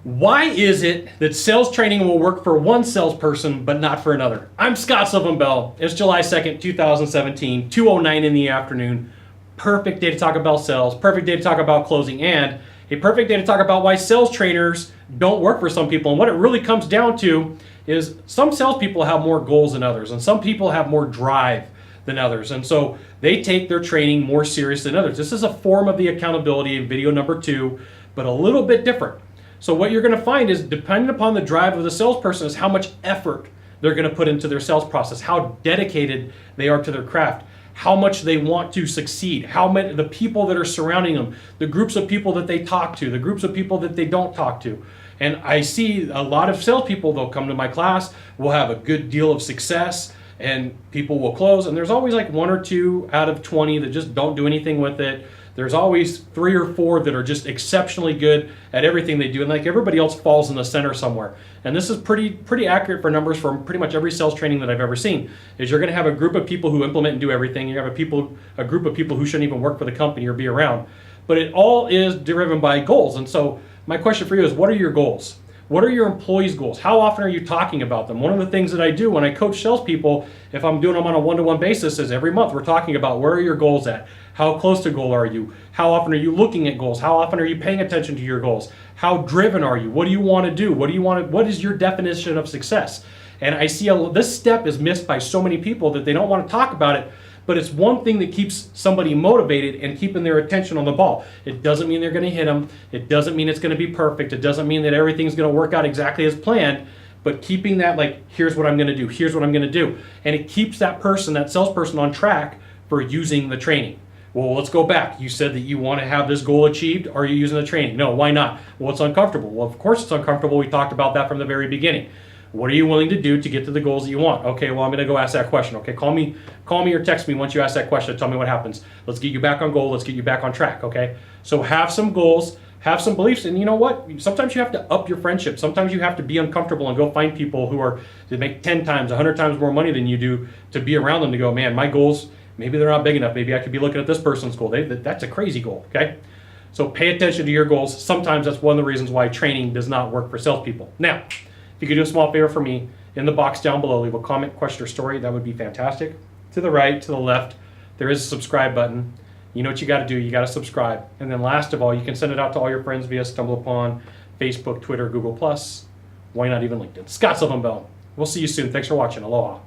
Why is it that sales training will work for one salesperson but not for another? I'm Scott Sylvan Bell. It's July 2nd, 2017, 2:09 in the afternoon. Perfect day to talk about sales, perfect day to talk about closing, and a perfect day to talk about why sales trainers don't work for some people. And what it really comes down to is some salespeople have more goals than others, and some people have more drive than others. And so they take their training more serious than others. This is a form of the accountability in video number 2, but a little bit different. So what you're going to find is, depending upon the drive of the salesperson, is how much effort they're going to put into their sales process, how dedicated they are to their craft, how much they want to succeed, how many the people that are surrounding them, the groups of people that they talk to, the groups of people that they don't talk to. And I see a lot of salespeople, they'll come to my class, will have a good deal of success, and people will close. And there's always like 1 or 2 out of 20 that just don't do anything with it. There's always 3 or 4 that are just exceptionally good at everything they do, and like everybody else falls in the center somewhere. And this is pretty accurate for numbers from pretty much every sales training that I've ever seen. Is you're going to have a group of people who implement and do everything. You have a group of people who shouldn't even work for the company or be around. But it all is driven by goals. And so my question for you is, what are your goals? What are your employees' goals? How often are you talking about them? One of the things that I do when I coach salespeople, if I'm doing them on a one-to-one basis, is every month we're talking about, where are your goals at? How close to goal are you? How often are you looking at goals? How often are you paying attention to your goals? How driven are you? What do you want to do? What is your definition of success? And I see this step is missed by so many people that they don't want to talk about it, but it's one thing that keeps somebody motivated and keeping their attention on the ball. It doesn't mean they're going to hit them. It doesn't mean it's going to be perfect. It doesn't mean that everything's going to work out exactly as planned, but keeping that, like, here's what I'm going to do, here's what I'm going to do. And it keeps that salesperson on track for using the training. Well, let's go back. You said that you want to have this goal achieved. Are you using the training? No, why not? Well, it's uncomfortable. Well, of course it's uncomfortable. We talked about that from the very beginning. What are you willing to do to get to the goals that you want? Okay, well, I'm going to go ask that question. Okay, call me or text me once you ask that question. Tell me what happens. Let's get you back on goal. Let's get you back on track, okay? So have some goals, have some beliefs, and you know what? Sometimes you have to up your friendship. Sometimes you have to be uncomfortable and go find people that make 10 times, 100 times more money than you do, to be around them, to go, man, my goals, maybe they're not big enough. Maybe I could be looking at this person's goal. That's a crazy goal, okay? So pay attention to your goals. Sometimes that's one of the reasons why training does not work for salespeople. Now, if you could do a small favor for me, in the box down below, leave a comment, question, or story. That would be fantastic. To the right, to the left, there is a subscribe button. You know what you got to do. You got to subscribe. And then last of all, you can send it out to all your friends via StumbleUpon, Facebook, Twitter, Google+. Why not even LinkedIn? Scott Sylvan Bell. We'll see you soon. Thanks for watching. Aloha.